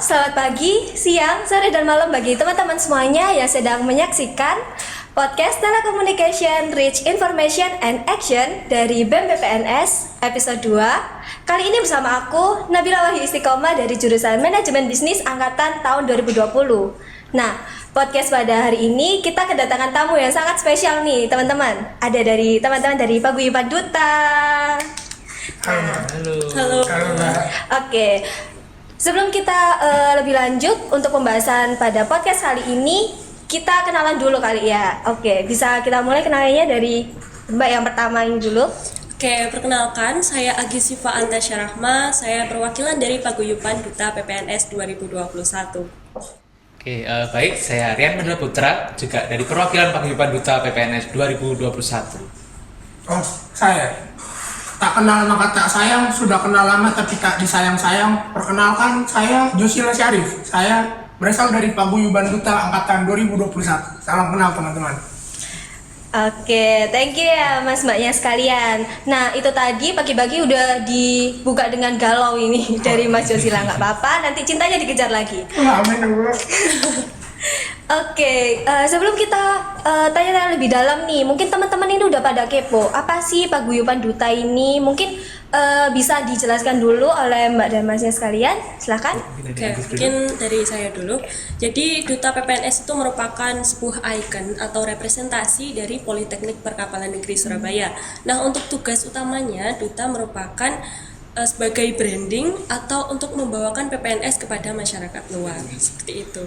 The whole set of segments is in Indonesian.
selamat pagi, siang, sore, dan malam bagi teman-teman semuanya yang sedang menyaksikan podcast Telecommunication, Reach Information and Action dari BEM PPNS episode 2. Kali ini bersama aku, Nabila Wahyu Istiqomah dari jurusan Manajemen Bisnis Angkatan tahun 2020. Nah, podcast pada hari ini kita kedatangan tamu yang sangat spesial nih teman-teman. Ada dari teman-teman dari Paguyuban Duta. Halo. Oke. Sebelum kita lebih lanjut untuk pembahasan pada podcast kali ini, kita kenalan dulu kali ya. Oke, bisa kita mulai kenalannya dari Mbak yang pertama ini dulu. Oke, perkenalkan saya Agi Siva Antasya Rahma, saya perwakilan dari Paguyuban Duta PPNS 2021. Oke, baik, saya Rian Mandala Putra, juga dari perwakilan Paguyuban Duta PPNS 2021. Oh, saya tak kenal maka tak sayang, sudah kenal lama tapi tak disayang-sayang. Perkenalkan, saya Josila Syarif. Saya berasal dari Paguyuban Duta Angkatan 2021. Salam kenal teman-teman. Oke, thank you ya mas mbaknya sekalian. Nah itu tadi pagi-pagi udah dibuka dengan galau ini dari Mas Josila. Nggak apa-apa, nanti cintanya dikejar lagi. Amin. Oke, sebelum kita tanya-tanya lebih dalam nih, mungkin teman-teman ini udah pada kepo. Apa sih Paguyuban Duta ini? Mungkin bisa dijelaskan dulu oleh Mbak dan Masnya sekalian. Silakan. Oke, mungkin dari saya dulu. Jadi Duta PPNS itu merupakan sebuah ikon atau representasi dari Politeknik Perkapalan Negeri Surabaya. Nah, untuk tugas utamanya Duta merupakan sebagai branding atau untuk membawakan PPNS kepada masyarakat luas. Seperti itu.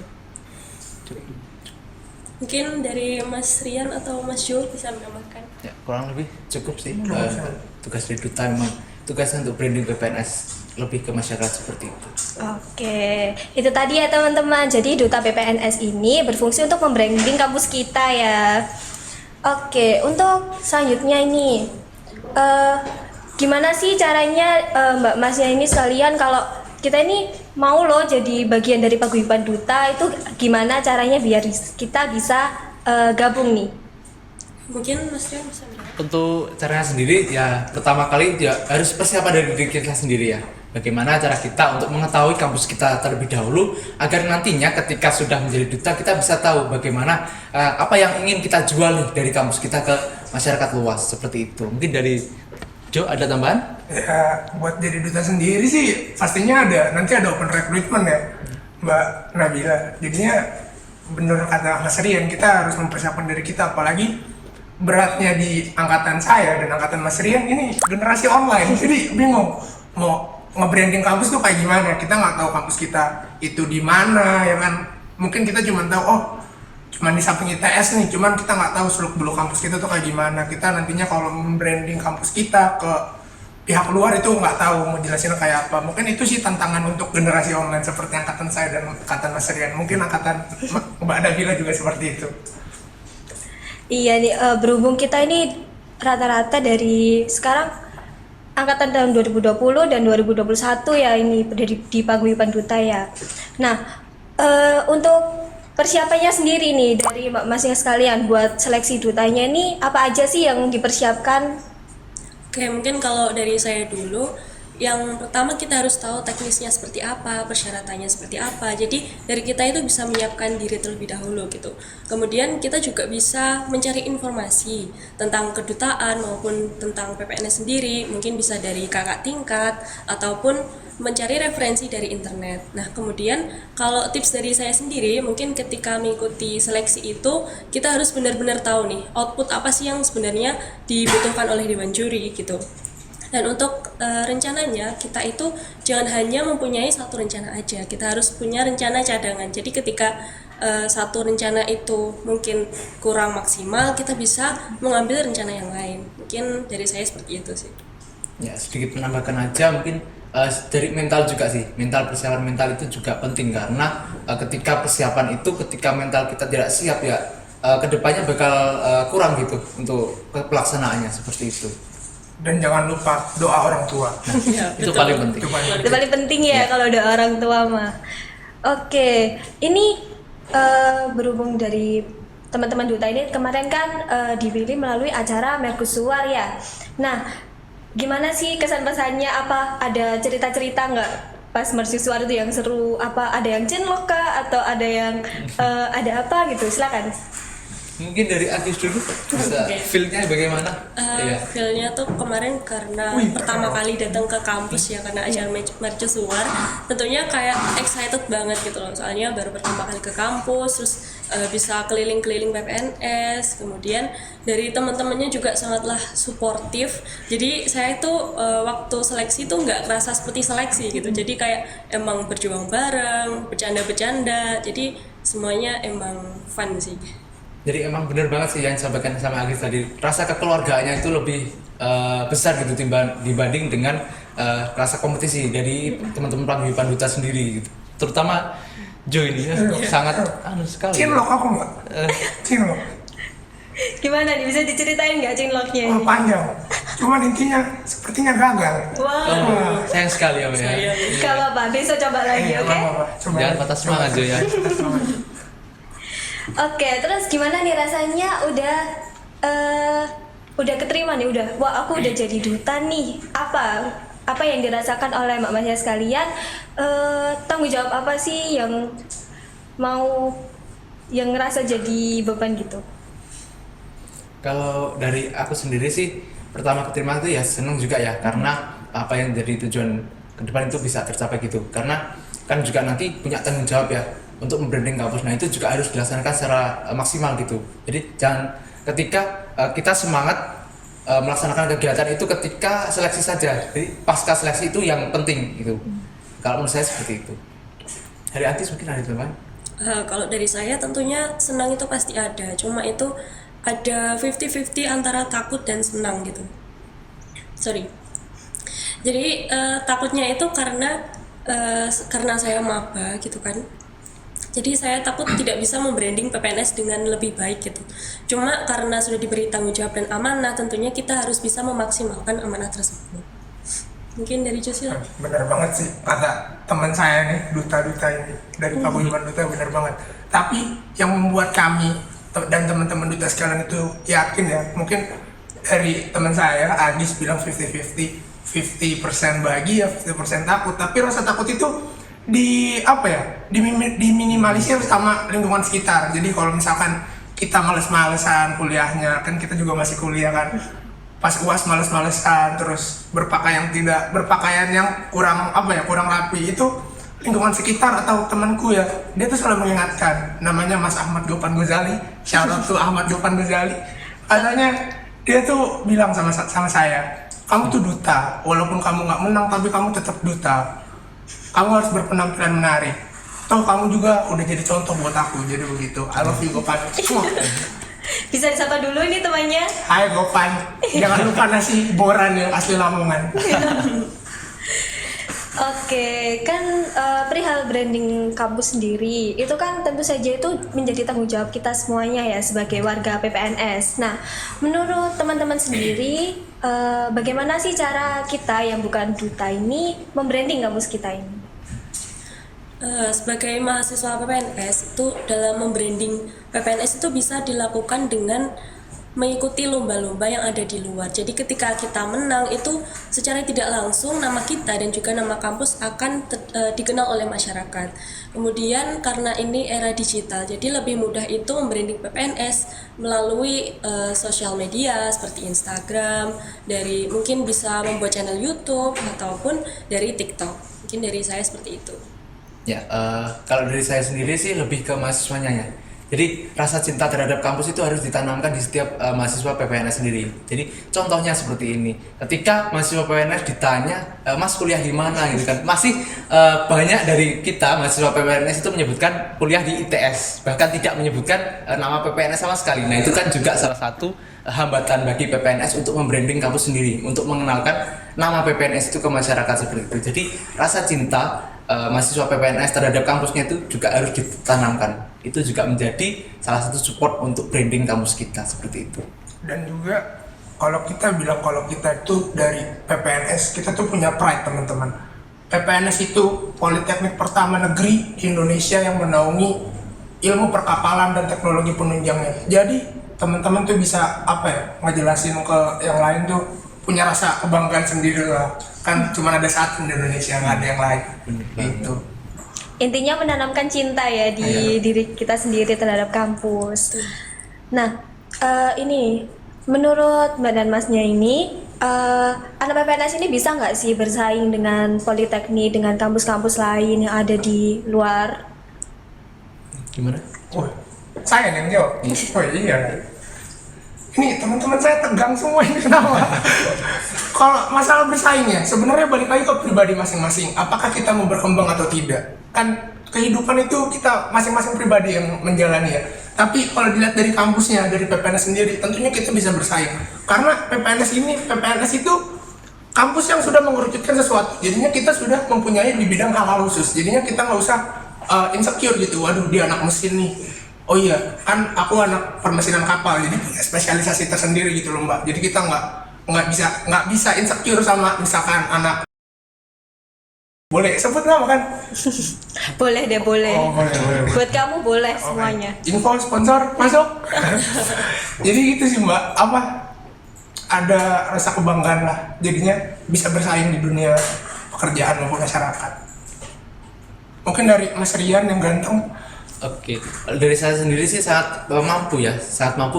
Mungkin dari Mas Rian atau Mas Jo bisa menambahkan. Ya, kurang lebih cukup sih. Tugas dari Duta memang tugasnya untuk branding PPNS lebih ke masyarakat seperti itu. Oke, itu tadi ya teman-teman. Jadi Duta PPNS ini berfungsi untuk membranding kampus kita ya. Oke, untuk selanjutnya ini gimana sih caranya Mbak Masnya ini sekalian kalau kita ini mau loh jadi bagian dari Paguyuban Duta, itu gimana caranya biar kita bisa gabung nih? Mungkin Mas Rian bisa menjawab. Untuk caranya sendiri ya pertama kali ya harus persiapan dari diri kita sendiri ya. Bagaimana cara kita untuk mengetahui kampus kita terlebih dahulu agar nantinya ketika sudah menjadi duta kita bisa tahu bagaimana apa yang ingin kita jual nih dari kampus kita ke masyarakat luas seperti itu. Mungkin dari Jo ada tambahan? Ya, buat jadi duta sendiri sih pastinya nanti ada open recruitment ya, Mbak Nabila. Jadinya bener kata Mas Rian, kita harus mempersiapkan diri kita, apalagi beratnya di angkatan saya dan angkatan Mas Rian ini generasi online. Jadi bingung mau nge-branding kampus tuh kayak gimana. Kita nggak tahu kampus kita itu di mana ya kan. Mungkin kita cuma tahu cuman di samping ITS nih, cuman kita nggak tahu seluk-beluk kampus kita tuh kayak gimana. Kita nantinya kalau membranding kampus kita ke pihak luar itu nggak tahu mau jelasin kayak apa. Mungkin itu sih tantangan untuk generasi online seperti angkatan saya dan angkatan Mas Rian. Mungkin angkatan Mbak Nabila juga seperti itu. Iya nih, berhubung kita ini rata-rata dari sekarang angkatan tahun 2020 dan 2021 ya ini di Paguyuban Duta ya. Nah, untuk persiapannya sendiri nih dari masing-masing sekalian buat seleksi dutanya ini apa aja sih yang dipersiapkan? Oke, mungkin kalau dari saya dulu, yang pertama kita harus tahu teknisnya seperti apa, persyaratannya seperti apa. Jadi dari kita itu bisa menyiapkan diri terlebih dahulu gitu. Kemudian kita juga bisa mencari informasi tentang kedutaan maupun tentang PPNS sendiri. Mungkin bisa dari kakak tingkat ataupun mencari referensi dari internet. Nah, kemudian kalau tips dari saya sendiri, mungkin ketika mengikuti seleksi itu kita harus benar-benar tahu nih output apa sih yang sebenarnya dibutuhkan oleh dewan juri gitu. Dan untuk rencananya kita itu jangan hanya mempunyai satu rencana aja, kita harus punya rencana cadangan. Jadi ketika satu rencana itu mungkin kurang maksimal, kita bisa mengambil rencana yang lain. Mungkin dari saya seperti itu sih. Ya, sedikit menambahkan aja mungkin dari mental juga sih. Persiapan mental itu juga penting karena ketika persiapan itu, ketika mental kita tidak siap ya kedepannya bakal kurang gitu untuk pelaksanaannya seperti itu. Dan jangan lupa doa orang tua. Ya, Itu betul. paling penting. Itu paling penting ya kalau ada orang tua mah. Oke, ini berhubung dari teman-teman duta ini kemarin kan dipilih melalui acara Mercusuar ya. Nah, gimana sih kesan pesannya, apa ada cerita-cerita nggak pas mercusuar itu yang seru? Apa ada yang cinlok kah atau ada yang ada apa gitu? Silakan. Mungkin dari Agis dulu bisa Oke. feel-nya bagaimana? Iya. Feel-nya tuh kemarin karena pertama kali datang ke kampus ya, karena acara mercusuar, tentunya kayak excited banget gitu loh, soalnya baru pertama kali ke kampus, terus bisa keliling-keliling PPNS, kemudian dari teman-temannya juga sangatlah suportif, jadi saya tuh waktu seleksi tuh nggak kerasa seperti seleksi gitu, jadi kayak emang berjuang bareng, bercanda-bercanda, jadi semuanya emang fun sih. Jadi emang bener banget sih yang disampaikan sama Agis tadi, rasa kekeluargaannya itu lebih besar gitu dibanding dengan rasa kompetisi dari teman-teman paguyuban duta sendiri gitu. Terutama Jo ini sangat sekali. Cinlok aku nggak? Cinlok. Gimana nih, bisa diceritain nggak cinloknya Oh, ini? panjang. Cuman intinya sepertinya gagal. Wow. Sayang sekali ya, Mbak, ya. Sayang. Gak apa-apa, besok coba lagi, Iya, oke? nggak apa-apa. Coba. Jangan patah semangat Jo ya. Oke, terus gimana nih rasanya udah keterima nih, wah aku udah jadi duta nih. Apa yang dirasakan oleh Mbak Masya sekalian? Tanggung jawab apa sih yang ngerasa jadi beban gitu? Kalau dari aku sendiri sih pertama keterima itu ya seneng juga ya, karena apa yang jadi tujuan ke depan itu bisa tercapai gitu. Karena kan juga nanti punya tanggung jawab ya untuk membranding kampus. Nah itu juga harus dilaksanakan secara maksimal gitu. Jadi jangan ketika kita semangat melaksanakan kegiatan itu ketika seleksi saja. Jadi pasca seleksi itu yang penting gitu. Kalau menurut saya seperti itu. Dari Antis mungkin ada teman? Kalau dari saya tentunya senang itu pasti ada, cuma itu ada 50-50 antara takut dan senang gitu. Sorry. Jadi takutnya itu karena saya maba gitu kan. Jadi saya takut tidak bisa membranding PPNS dengan lebih baik gitu. Cuma karena sudah diberi tanggung jawab dan amanah, tentunya kita harus bisa memaksimalkan amanah tersebut. Mungkin dari Josil. Bener banget sih kata teman saya nih, duta-duta ini dari paguyuban duta, bener banget. Tapi yang membuat kami dan teman-teman duta sekalian itu yakin ya, mungkin dari teman saya Agis bilang 50-50, 50% bahagia, 50% takut. Tapi rasa takut itu diminimalisir sama lingkungan sekitar. Jadi kalau misalkan kita males-malesan kuliahnya, kan kita juga masih kuliah kan, pas UAS males-malesan, terus berpakaian yang kurang rapi, itu lingkungan sekitar atau temanku ya, dia tuh selalu mengingatkan, namanya Mas Ahmad Gofan Ghazali, shout out to Ahmad Gofan Ghazali. Katanya dia tuh bilang sama saya, kamu tuh duta, walaupun kamu nggak menang tapi kamu tetap duta. Kamu harus berpenampilan menarik. Toh kamu juga udah jadi contoh buat aku, jadi begitu. I love you Gofan. Bisa disapa dulu ini temannya. Hai Gofan, jangan lupa nasi boran yang asli Lamongan. Oke, kan perihal branding kampus sendiri itu kan tentu saja itu menjadi tanggung jawab kita semuanya ya sebagai warga PPNS. Nah, menurut teman-teman sendiri bagaimana sih cara kita yang bukan duta ini membranding kampus kita ini? Sebagai mahasiswa PPNS itu dalam membranding PPNS itu bisa dilakukan dengan mengikuti lomba-lomba yang ada di luar. Jadi ketika kita menang itu secara tidak langsung nama kita dan juga nama kampus akan dikenal oleh masyarakat. Kemudian karena ini era digital, jadi lebih mudah itu membranding PPNS melalui sosial media seperti Instagram, dari mungkin bisa membuat channel YouTube ataupun dari TikTok. Mungkin dari saya seperti itu. Ya, kalau dari saya sendiri sih lebih ke mahasiswanya ya. Jadi rasa cinta terhadap kampus itu harus ditanamkan di setiap mahasiswa PPNS sendiri. Jadi contohnya seperti ini. Ketika mahasiswa PPNS ditanya, Mas kuliah di mana gitu kan, masih banyak dari kita mahasiswa PPNS itu menyebutkan kuliah di ITS, bahkan tidak menyebutkan nama PPNS sama sekali. Nah itu kan juga salah satu hambatan bagi PPNS untuk membranding kampus sendiri, untuk mengenalkan nama PPNS itu ke masyarakat seperti itu. Jadi rasa cinta mahasiswa PPNS terhadap kampusnya itu juga harus ditanamkan. Itu juga menjadi salah satu support untuk branding kampus kita seperti itu. Dan juga kalau kita itu dari PPNS, kita tuh punya pride teman-teman. PPNS itu politeknik pertama negeri di Indonesia yang menaungi ilmu perkapalan dan teknologi penunjangnya. Jadi teman-teman tuh bisa ngejelasin ke yang lain tuh, punya rasa kebanggaan sendiri lah. Kan cuma ada satu di Indonesia, nggak ada yang lain. Gitu. Intinya menanamkan cinta ya di diri kita sendiri terhadap kampus. Nah, ini menurut Mbak dan Masnya ini, anak PPNS ini bisa nggak sih bersaing dengan politeknik, dengan kampus-kampus lain yang ada di luar? Gimana? Oh, saya yang jawab. Oh iya. Ini teman-teman saya tegang semua ini kenapa? Kalau masalah bersaingnya, sebenarnya balik lagi ke pribadi masing-masing. Apakah kita mau berkembang atau tidak? Kan kehidupan itu kita masing-masing pribadi yang menjalani ya. Tapi kalau dilihat dari kampusnya, dari PPNS sendiri, tentunya kita bisa bersaing. Karena PPNS itu kampus yang sudah mengerucutkan sesuatu. Jadinya kita sudah mempunyai di bidang hal-hal khusus. Jadinya kita nggak usah insecure gitu. Waduh, dia anak mesin nih. Oh iya, kan aku anak permesinan kapal, jadi punya spesialisasi tersendiri gitu loh Mbak. Jadi kita nggak bisa insecure sama misalkan anak. Boleh sebut nama kan? Boleh deh, boleh. Oh, boleh. Buat kamu boleh Oke. semuanya. Info sponsor masuk. Jadi gitu sih Mbak, ada rasa kebanggaan lah. Jadinya bisa bersaing di dunia pekerjaan maupun masyarakat. Mungkin dari Mas Rian yang ganteng. Oke, dari saya sendiri sih sangat mampu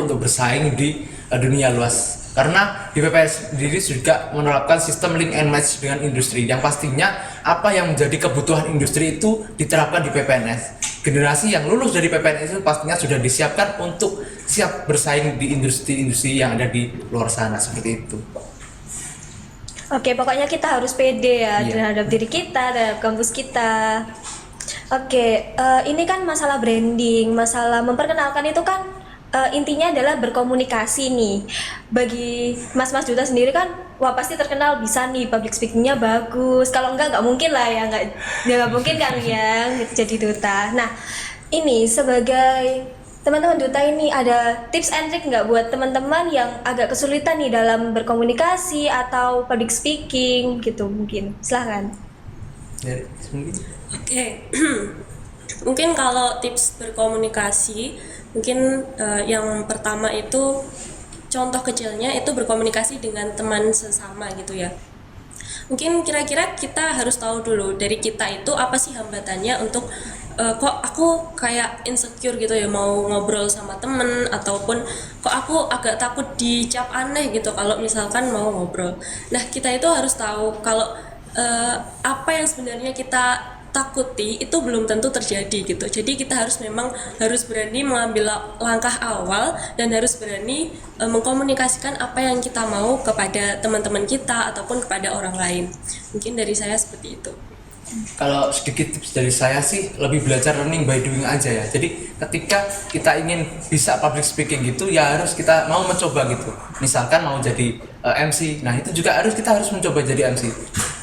untuk bersaing di dunia luas. Karena di PPNS sendiri juga menerapkan sistem link and match dengan industri, yang pastinya apa yang menjadi kebutuhan industri itu diterapkan di PPNS. Generasi yang lulus dari PPNS itu pastinya sudah disiapkan untuk siap bersaing di industri-industri yang ada di luar sana, seperti itu. Oke, pokoknya kita harus pede ya Iya. terhadap diri kita, terhadap kampus kita. Oke, ini kan masalah branding, masalah memperkenalkan itu kan intinya adalah berkomunikasi nih. Bagi Mas Duta sendiri kan, wah pasti terkenal bisa nih public speakingnya bagus. Kalau nggak mungkin lah ya, nggak mungkin kan ya jadi duta. Nah, ini sebagai teman-teman duta ini ada tips and trick nggak buat teman-teman yang agak kesulitan nih dalam berkomunikasi atau public speaking gitu mungkin. Silahkan. Oke. Mungkin kalau tips berkomunikasi, mungkin yang pertama itu contoh kecilnya itu berkomunikasi dengan teman sesama gitu ya. Mungkin kira-kira kita harus tahu dulu dari kita itu apa sih hambatannya untuk kok aku kayak insecure gitu ya mau ngobrol sama temen, ataupun kok aku agak takut dicap aneh gitu kalau misalkan mau ngobrol. Nah, kita itu harus tahu kalau apa yang sebenarnya kita takuti itu belum tentu terjadi gitu. Jadi kita harus berani mengambil langkah awal dan harus berani mengkomunikasikan apa yang kita mau kepada teman-teman kita ataupun kepada orang lain. Mungkin dari saya seperti itu. Kalau sedikit tips dari saya sih lebih belajar learning by doing aja ya. Jadi ketika kita ingin bisa public speaking gitu ya harus kita mau mencoba gitu. Misalkan mau jadi MC, nah itu juga kita harus mencoba jadi MC.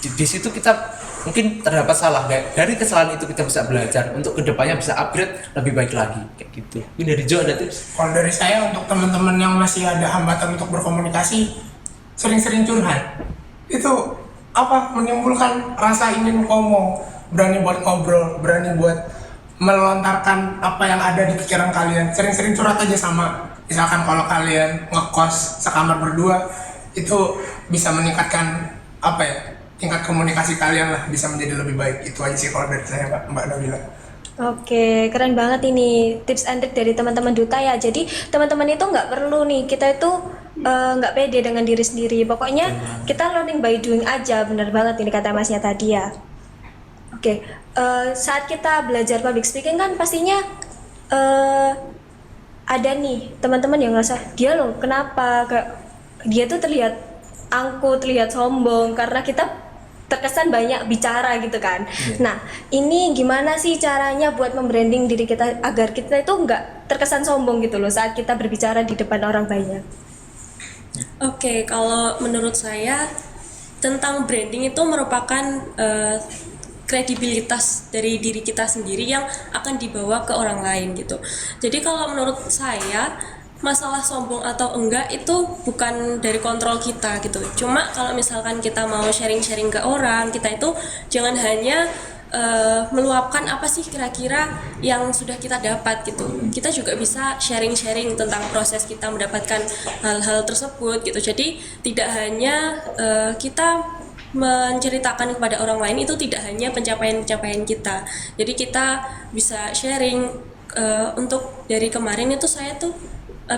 Di situ kita mungkin terdapat salah, dari kesalahan itu kita bisa belajar untuk kedepannya bisa upgrade lebih baik lagi kayak gitu. Ini dari Jo ada tips? Kalau dari saya untuk teman-teman yang masih ada hambatan untuk berkomunikasi, sering-sering curhat. Itu menimbulkan rasa ingin ngomong, berani buat ngobrol, berani buat melontarkan apa yang ada di pikiran kalian. Sering-sering curhat aja sama, misalkan kalau kalian ngekos sekamar berdua, itu bisa meningkatkan tingkat komunikasi kalian lah, bisa menjadi lebih baik. Itu aja sih kalau dari saya Mbak Nabila. Oke, keren banget ini tips and trick dari teman-teman duta ya. Jadi teman-teman itu nggak perlu nih, kita itu nggak pede dengan diri sendiri. Pokoknya kita learning by doing aja, bener banget ini kata Masnya tadi ya. Oke, saat kita belajar public speaking kan pastinya ada nih teman-teman yang ngerasa dia loh kenapa dia tuh terlihat angkuh, terlihat sombong karena kita terkesan banyak bicara gitu kan. Nah, ini gimana sih caranya buat membranding diri kita agar kita itu nggak terkesan sombong gitu loh saat kita berbicara di depan orang banyak. Oke, kalau menurut saya tentang branding itu merupakan kredibilitas dari diri kita sendiri yang akan dibawa ke orang lain gitu. Jadi kalau menurut saya masalah sombong atau enggak itu bukan dari kontrol kita gitu. Cuma kalau misalkan kita mau sharing-sharing ke orang, kita itu jangan hanya meluapkan apa sih kira-kira yang sudah kita dapat gitu. Kita juga bisa sharing-sharing tentang proses kita mendapatkan hal-hal tersebut gitu. Jadi tidak hanya kita menceritakan kepada orang lain, itu tidak hanya pencapaian-pencapaian kita. Jadi kita bisa sharing untuk dari kemarin itu saya tuh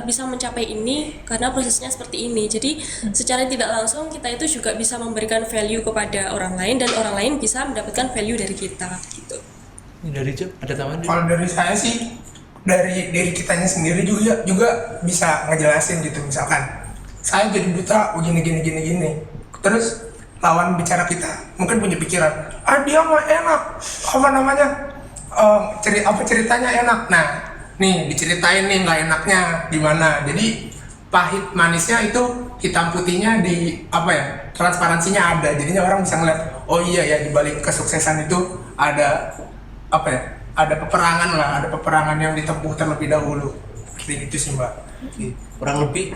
bisa mencapai ini karena prosesnya seperti ini. Jadi secara tidak langsung kita itu juga bisa memberikan value kepada orang lain dan orang lain bisa mendapatkan value dari kita gitu. Dari Jok, ada tambahan? Kalau dari saya sih, dari diri kitanya sendiri juga bisa ngejelasin gitu. Misalkan saya jadi duta gini. Terus lawan bicara kita mungkin punya pikiran, dia mah enak, ceritanya enak. Nah, nih diceritain nih nggak enaknya gimana. Jadi pahit manisnya itu, hitam putihnya di transparansinya ada. Jadinya orang bisa ngeliat, oh iya ya, di balik kesuksesan itu ada ada peperangan yang ditempuh terlebih dahulu. Seperti itu sih, Mbak. Kurang lebih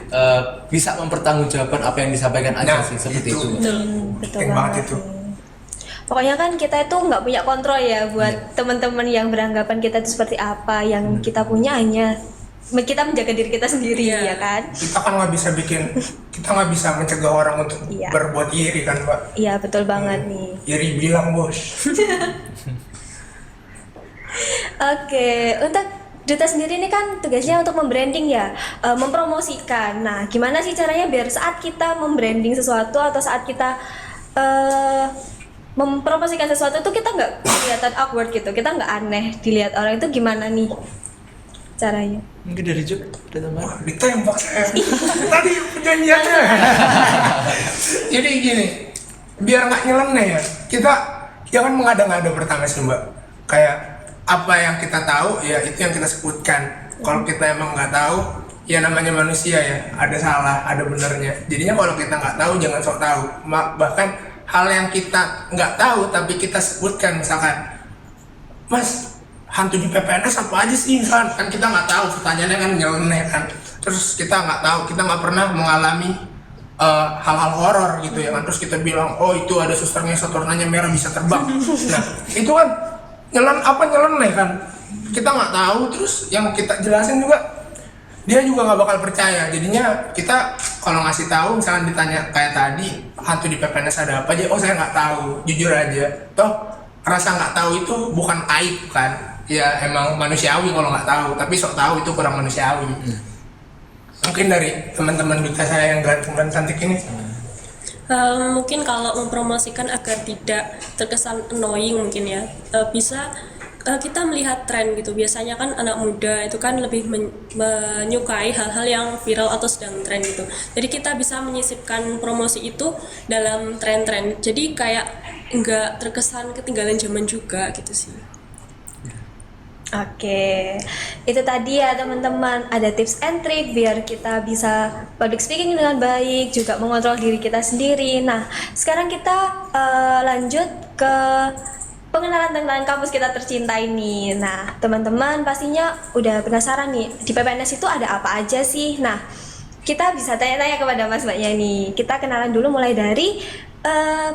bisa mempertanggungjawabkan apa yang disampaikan aja sih, seperti itu. Betul Penting banget itu. Pokoknya kan kita itu nggak punya kontrol ya buat teman-teman yang beranggapan kita itu seperti apa. Yang kita punya hanya kita menjaga diri kita sendiri, ya kan? Kita kan nggak bisa mencegah orang untuk berbuat iri kan, Mbak? Iya, betul banget nih. Iri bilang, bos. Oke, untuk Duta sendiri ini kan tugasnya untuk membranding ya, mempromosikan. Nah, gimana sih caranya biar saat kita membranding sesuatu atau saat kita mempromosikan sesuatu itu kita nggak kelihatan awkward gitu, kita nggak aneh dilihat orang, itu gimana nih caranya? Mungkin dari Jok, ada tambahan? Ditembak saya. Tadi perjanjiannya. Jadi gini, biar nggak nyeleneh ya, kita jangan mengada-ngada pertama sih, Mbak. Kayak apa yang kita tahu ya itu yang kita sebutkan. Kalau kita emang nggak tahu, ya namanya manusia ya, ada salah, ada benernya. Jadinya kalau kita nggak tahu jangan sok tahu. Bahkan hal yang kita nggak tahu tapi kita sebutkan, misalkan, Mas, hantu di PPNS apa aja sih, misalkan. Kan kita nggak tahu, pertanyaannya kan nyeleneh kan. Terus kita nggak tahu, kita nggak pernah mengalami hal-hal horor gitu ya kan. Terus kita bilang, oh itu ada susternya warnanya merah bisa terbang. Nah itu kan nyeleneh kan, kita nggak tahu. Terus yang kita jelasin juga dia juga nggak bakal percaya. Jadinya kita kalau ngasih tahu, misalkan ditanya kayak tadi, hantu di PPNS ada apa aja, oh saya nggak tahu, jujur aja. Toh rasa nggak tahu itu bukan aib kan, ya emang manusiawi kalau nggak tahu, tapi sok tahu itu kurang manusiawi. Mungkin dari teman-teman duta saya yang ganteng dan cantik ini. Mungkin kalau mempromosikan agar tidak terkesan annoying mungkin ya, bisa kita melihat tren gitu. Biasanya kan anak muda itu kan lebih menyukai hal-hal yang viral atau sedang tren gitu. Jadi kita bisa menyisipkan promosi itu dalam tren-tren. Jadi kayak nggak terkesan ketinggalan zaman juga gitu sih. Oke, itu tadi ya teman-teman, ada tips and trick biar kita bisa public speaking dengan baik, juga mengontrol diri kita sendiri. Nah, sekarang kita lanjut ke pengenalan tentang kampus kita tercinta ini. Nah, teman-teman pastinya udah penasaran nih, di PPNS itu ada apa aja sih? Nah, kita bisa tanya-tanya kepada Mas Mbaknya nih. Kita kenalan dulu mulai dari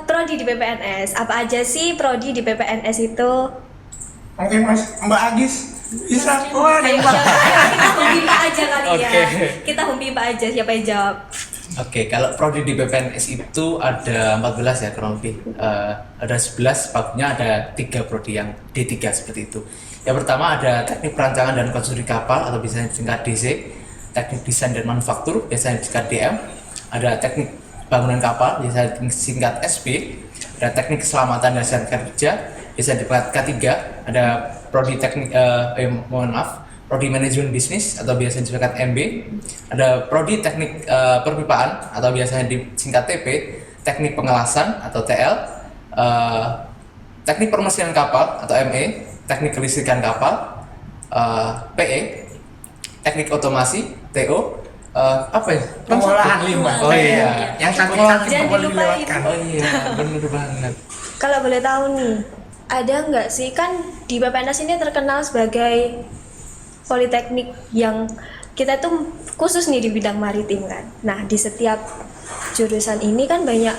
prodi di PPNS. Apa aja sih prodi di PPNS itu? Mungkin Mbak Agis bisa. Ayo, kita humpipa aja kali ya. Kita humpipa aja, siapa yang jawab? Oke, kalau prodi di PPNS itu ada 14 ya kurang lebih. Ada 11, bagusnya ada 3 prodi yang D3 seperti itu. Yang pertama ada teknik perancangan dan konstruksi kapal atau biasanya disingkat DC, teknik desain dan manufaktur biasanya disingkat DM, ada teknik bangunan kapal biasanya disingkat SP, ada teknik keselamatan dan kesehatan kerja biasanya disingkat K3, ada prodi teknik prodi manajemen bisnis atau biasanya disingkat MB, ada prodi teknik perpipaan atau biasanya disingkat TP, teknik pengelasan atau TL, teknik permesinan kapal atau ME, teknik kelistrikan kapal, PE, teknik otomasi TO, apa ya? Pengolahan limbah. Oh iya, yang cantik-cantik Jangan boleh dilupain. dilewatkan. oh iya, bener banget. Kalau boleh tahu nih, ada nggak sih, kan di PPNS ini terkenal sebagai politeknik yang kita tuh khusus nih di bidang maritim kan. Nah, di setiap jurusan ini kan banyak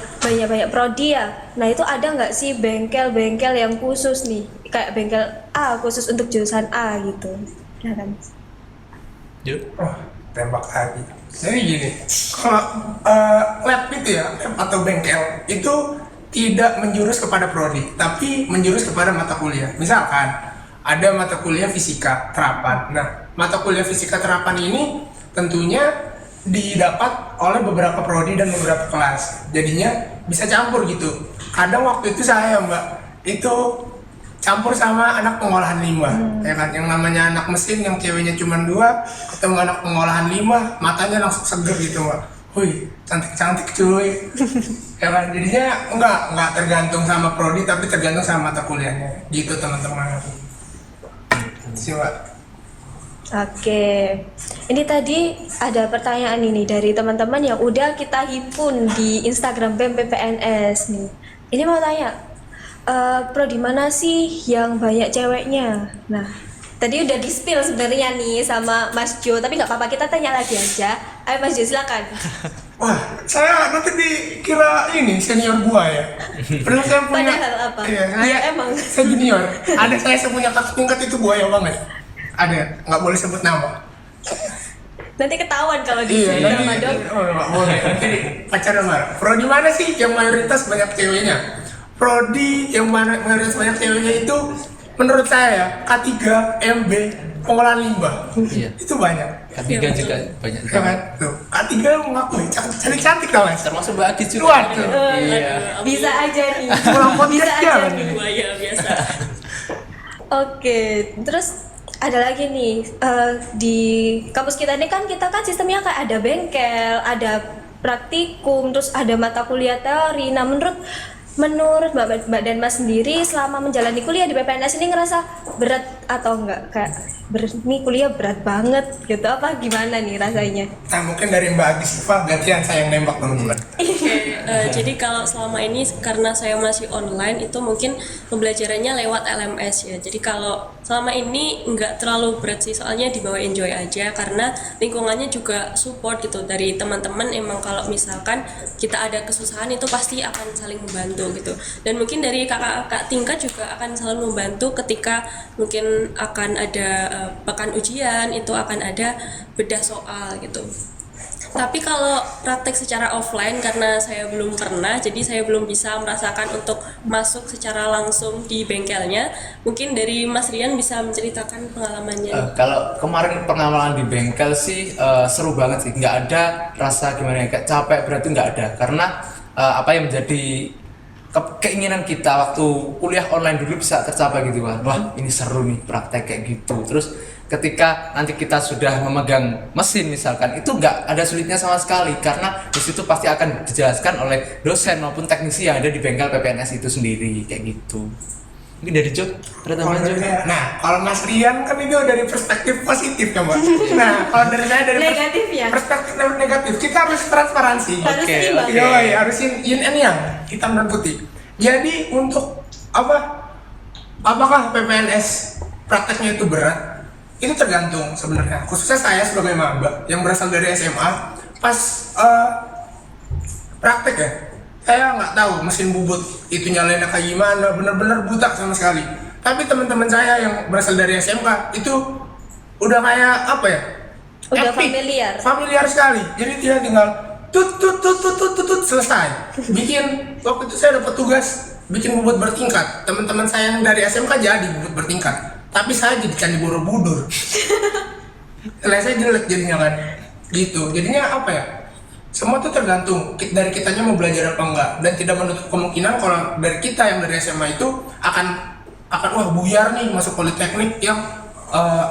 prodi ya. Nah, itu ada nggak sih bengkel-bengkel yang khusus nih, kayak bengkel A khusus untuk jurusan A gitu? Ya kan? Yuk. Oh, tembak lagi. Jadi gini, kalau lab itu ya, lab atau bengkel itu tidak menjurus kepada prodi, tapi menjurus kepada mata kuliah. Misalkan ada mata kuliah fisika terapan. Nah, mata kuliah fisika terapan ini tentunya didapat oleh beberapa prodi dan beberapa kelas. Jadinya bisa campur gitu. Kadang waktu itu saya Mbak itu campur sama anak pengolahan limbah, ya kan, yang namanya anak mesin yang ceweknya cuma 2 ketemu anak pengolahan limbah, matanya langsung seger gitu Mbak. Wih, cantik cuy. Ya kan, jadinya enggak tergantung sama prodi tapi tergantung sama mata kuliahnya. Gitu teman-teman. Siapa? Oke, ini tadi ada pertanyaan ini dari teman-teman yang udah kita himpun di Instagram BEM PPNS nih. Ini mau tanya, prodi mana sih yang banyak ceweknya? Nah, tadi udah di-spill sebenarnya nih sama Mas Jo, tapi nggak apa-apa, kita tanya lagi aja. Ayo Mas Jo, silakan. Wah, saya nanti dikira ini senior gua ya. Padahal saya punya. Padahal apa? Iya, Ya, emang. Saya junior. Ada saya punya kakak tingkat itu buaya banget. Ada, nggak boleh sebut nama. Nanti ketahuan kalau di Iya, sini nanti, sama dong. nggak boleh. Nanti pacaran marah. Prodi mana sih yang mayoritas banyak ceweknya? Prodi yang mana mayoritas banyak ceweknya itu menurut saya K3, MB, pengolahan limbah. Iya. Itu banyak. Ketiga juga banyak Ya kan? Tuh, K3 mengakui cantik lah Mas. termasuk Mbak Adi juga. Waduh. Iya. Bisa aja nih. Pulang Bisa podcast aja ya, nih. Buaya biasa. Oke, terus ada lagi nih di kampus kita ini kan sistemnya kayak ada bengkel, ada praktikum, terus ada mata kuliah teori. Nah, menurut Mbak dan Mas sendiri selama menjalani kuliah di PPNS ini ngerasa berat atau enggak? Kayak ini kuliah berat banget gitu, apa gimana nih rasanya? Nah, mungkin dari Mbak Adi Siva gantian saya yang nembak teman-teman. Jadi kalau selama ini karena saya masih online itu mungkin pembelajarannya lewat LMS ya. Jadi kalau selama ini nggak terlalu berat sih, soalnya dibawa enjoy aja karena lingkungannya juga support gitu dari teman-teman. Emang kalau misalkan kita ada kesusahan itu pasti akan saling membantu gitu. Dan mungkin dari kakak-kakak tingkat juga akan selalu membantu ketika mungkin akan ada pekan ujian, itu akan ada bedah soal gitu. Tapi kalau praktek secara offline karena saya belum pernah, jadi saya belum bisa merasakan untuk masuk secara langsung di bengkelnya. Mungkin dari Mas Rian bisa menceritakan pengalamannya. Kalau kemarin pengalaman di bengkel sih seru banget sih, nggak ada rasa gimana ya, kayak capek berat itu nggak ada, karena apa yang menjadi keinginan kita waktu kuliah online dulu bisa tercapai gitu kan. Wah, ini seru nih praktek kayak gitu. Terus ketika nanti kita sudah memegang mesin misalkan, itu nggak ada sulitnya sama sekali karena di situ pasti akan dijelaskan oleh dosen maupun teknisi yang ada di bengkel PPNS itu sendiri kayak gitu. Mungkin dari Jok, Nah, kalau Mas Rian kan itu dari perspektif positif ya Mbak. Nah, kalau dari saya dari Negatif ya? perspektif negatif, kita harus transparansi. Harus seimbang. Yoi, harus yin and yang, hitam dan putih. Jadi untuk apakah PPNS prakteknya itu berat? Itu tergantung sebenarnya. Khususnya saya sebagai maba yang berasal dari SMA, pas praktek ya, saya nggak tahu mesin bubut itu nyalainnya kayak gimana, bener-bener buta sama sekali. Tapi teman-teman saya yang berasal dari SMK itu udah kayak apa ya? Udah epic, familiar sekali. Jadi dia tinggal tut selesai. Bikin waktu itu saya dapat tugas bikin bubut bertingkat. Teman-teman saya yang dari SMK jadi bubut bertingkat. Tapi saya jadi Candi Borobudur. Nilai saya jelek jadinya kan. Gitu. Jadinya apa ya? Semua tuh tergantung dari kitanya mau belajar apa enggak, dan tidak menutup kemungkinan kalau dari kita yang dari SMA itu akan wah buyar nih masuk politeknik yang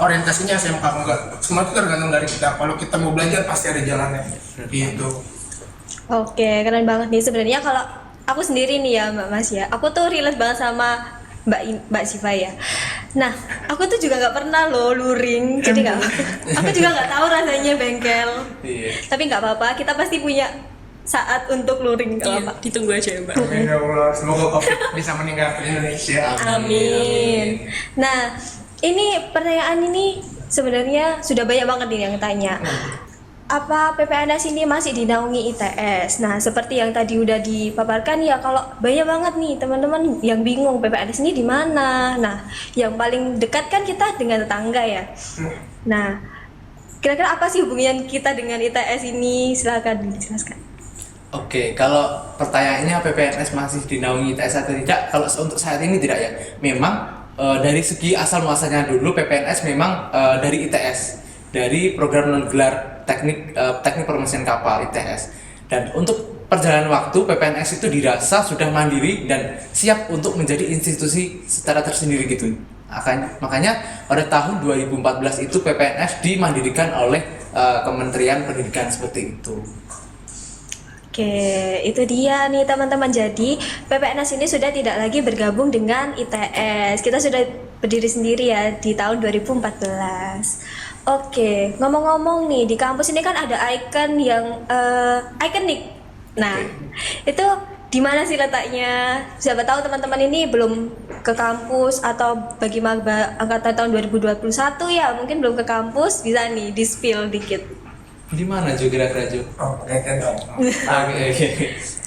orientasinya SMK. Enggak. Semua itu tergantung dari kita. Kalau kita mau belajar pasti ada jalannya. Gitu. Oke, keren banget nih sebenarnya. Kalau aku sendiri nih ya Mbak Mas ya, aku tuh relate banget sama Mbak Siva ya. Nah, aku tuh juga nggak pernah loh luring, jadi aku juga nggak tahu rasanya bengkel. Iya. Tapi nggak apa-apa, kita pasti punya saat untuk luring, nggak Iya, apa-apa. ditunggu aja ya Mbak. Amin ya Allah, semoga COVID bisa meninggalkan Indonesia. Amin. Nah, ini pertanyaan ini sebenarnya sudah banyak banget nih yang tanya. Apa PPNS ini masih dinaungi ITS? Nah, seperti yang tadi udah dipaparkan ya, kalau banyak banget nih teman-teman yang bingung PPNS ini di mana. Nah, yang paling dekat kan kita dengan tetangga ya. Nah, kira-kira apa sih hubungan kita dengan ITS ini? Silakan dijelaskan. Oke, kalau pertanyaannya PPNS masih dinaungi ITS atau tidak? Kalau untuk saat ini tidak ya. Memang dari segi asal muasalnya dulu PPNS memang dari ITS, dari program non gelar teknik permesin kapal ITS. Dan untuk perjalanan waktu PPNS itu dirasa sudah mandiri dan siap untuk menjadi institusi secara tersendiri gitu. Makanya pada tahun 2014 itu PPNS dimandirikan oleh Kementerian Pendidikan seperti itu. Oke, itu dia nih teman-teman. Jadi PPNS ini sudah tidak lagi bergabung dengan ITS. Kita sudah berdiri sendiri ya di tahun 2014. Oke, ngomong-ngomong nih, di kampus ini kan ada ikon yang ikonik. Nah, itu di mana sih letaknya? Siapa tahu teman-teman ini belum ke kampus atau bagi maba angkatan tahun 2021 ya, mungkin belum ke kampus, bisa nih di-spill dikit. Di mana Jo kira-kira Jo? Oke.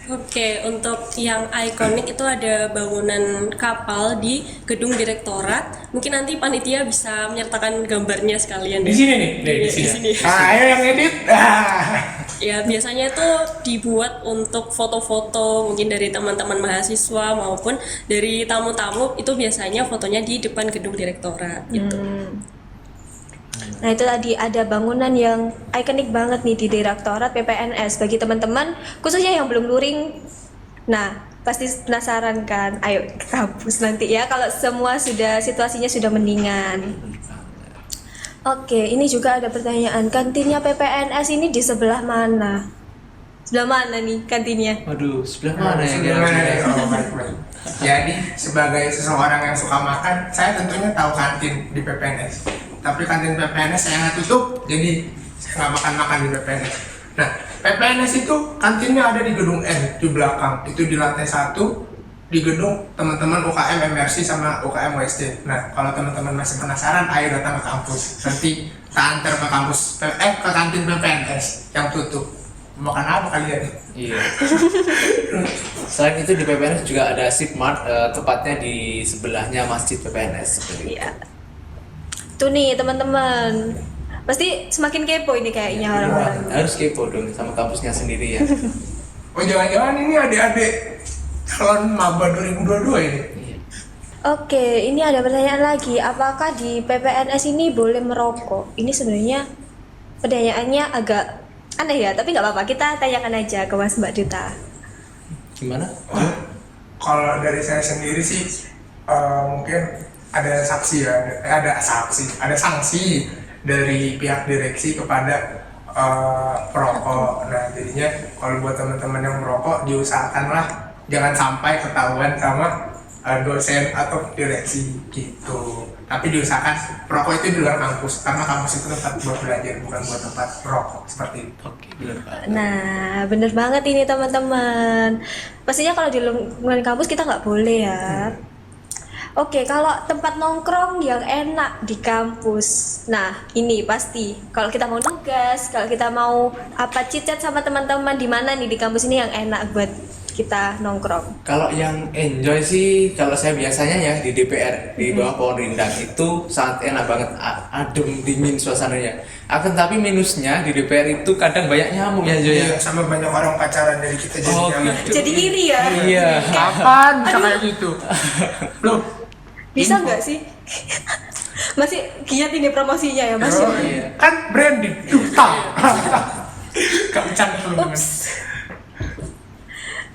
Oke, untuk yang ikonik itu ada bangunan kapal di gedung direktorat. Mungkin nanti panitia bisa menyertakan gambarnya sekalian. Di sini nih, di Di sini. Ayo yang edit. Ya, biasanya itu dibuat untuk foto-foto mungkin dari teman-teman mahasiswa maupun dari tamu-tamu, itu biasanya fotonya di depan gedung direktorat gitu. Nah, itu tadi ada bangunan yang ikonik banget nih di Direktorat PPNS. Bagi teman-teman khususnya yang belum luring, nah pasti penasaran kan? Ayo ke kampus nanti ya kalau semua situasinya sudah mendingan. Oke, ini juga ada pertanyaan, kantinnya PPNS ini di sebelah mana? Sebelah mana nih kantinnya? Waduh, sebelah mana ya Gimana nih? kira-kira? Oh, baik. Jadi sebagai seseorang yang suka makan, saya tentunya tahu kantin di PPNS. Tapi kantin PPNS saya nggak tutup, jadi saya nggak makan di PPNS. Nah, PPNS itu kantinnya ada di gedung N di belakang, itu di lantai 1 di gedung teman-teman UKM MRC sama UKM WSD. Nah, kalau teman-teman masih penasaran, ayo datang ke kampus. Nanti kita antar ke kampus, ke kantin PPNS yang tutup. Makan apa kalian? Iya. Selain itu di PPNS juga ada Sipmart, tepatnya di sebelahnya Masjid PPNS seperti itu. Iya. Tuh nih teman-teman, pasti semakin kepo ini kayaknya orang-orang. Harus kepo dong sama kampusnya sendiri ya. Oh, jangan-jangan ini adik-adik calon maba 2022 ini? Iya. Oke, ini ada pertanyaan lagi. Apakah di PPNS ini boleh merokok? Ini sebenarnya pertanyaannya agak aneh ya, tapi nggak apa-apa. Kita tanyakan aja ke Mas Mbak Duta. Gimana? Kalau dari saya sendiri sih mungkin ada saksi ya, ada sanksi dari pihak direksi kepada perokok. Nah, jadinya kalau buat teman-teman yang merokok diusahakanlah jangan sampai ketahuan sama dosen atau direksi gitu. Tapi diusahakan perokok itu di luar kampus, karena kampus itu tempat buat belajar, bukan buat tempat perokok seperti itu. Oke, benar Pak. Nah, bener banget ini teman-teman. Pastinya kalau di lingkungan kampus kita nggak boleh ya. Oke, kalau tempat nongkrong yang enak di kampus. Nah, ini pasti kalau kita mau nugas, kalau kita mau apa chit-chat sama teman-teman, di mana nih di kampus ini yang enak buat kita nongkrong. Kalau yang enjoy sih, kalau saya biasanya ya di DPR di bawah pohon rindang itu sangat enak banget, adem dingin suasananya. Akan tapi minusnya di DPR itu kadang banyak nyamuk ya Jo ya. Iya, sama banyak orang pacaran dari kita jadi Oh, nyaman. gitu. Jadi iri ya. Iya. Kapan bisa kayak gitu? Belum. Bisa nggak sih? Masih giat ini promosinya ya Mas. Oh, iya. kan branding Duta. Gak bercanda teman-teman. Ups.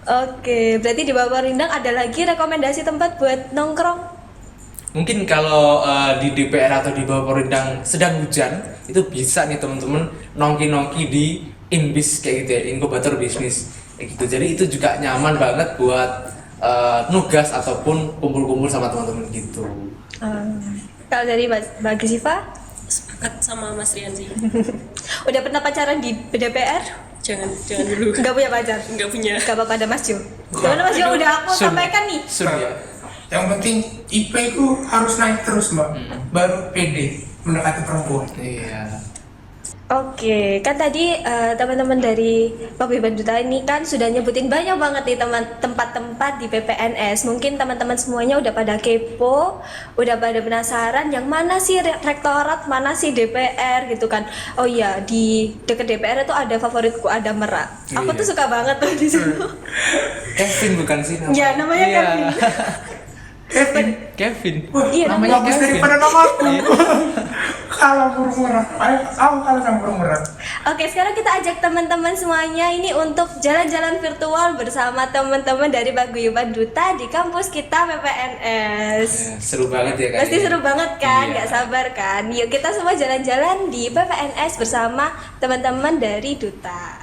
Oke, berarti di bawah Rindang ada lagi rekomendasi tempat buat nongkrong? Mungkin kalau di DPR atau di bawah pohon rindang sedang hujan, itu bisa nih teman-teman nongki-nongki di Inbis kayak gitu ya, inkubator bisnis kayak gitu. Jadi itu juga nyaman banget buat nugas ataupun kumpul-kumpul sama teman-teman gitu. Kalau dari Mbak Gisiva, Sepakat sama Mas Rian sih. udah pernah pacaran di DPR? Jangan dulu. Nggak punya pacar? Nggak punya. Gak apa-apa, ada Mas Jo. Gimana Mas Jo, udah aku sampaikan nih. Sun ya. Yang penting IP ku harus naik terus mbak, baru PD. mendekati perempuan. Iya. Oke, kan tadi teman-teman dari Paguyuban Duta ini kan sudah nyebutin banyak banget nih tempat-tempat di PPNS. Mungkin teman-teman semuanya udah pada kepo, udah pada penasaran yang mana sih rektorat, mana sih DPR gitu kan. Oh iya, di dekat DPR itu ada favoritku, ada Merak. Aku Iya. tuh suka banget tuh di situ. Kevin bukan sih namanya? Ya, namanya Iya. Kevin, Kevin. wah, Iya, namanya bagus daripada namaku. Kalah burung merak, aku kalah sama burung merak. Oke, sekarang kita ajak teman-teman semuanya ini untuk jalan-jalan virtual bersama teman-teman dari Paguyuban Duta di kampus kita PPNS. Ya, seru banget ya kan? Pasti seru banget kan, Iya. nggak sabar kan? Yuk kita semua jalan-jalan di PPNS bersama teman-teman dari Duta.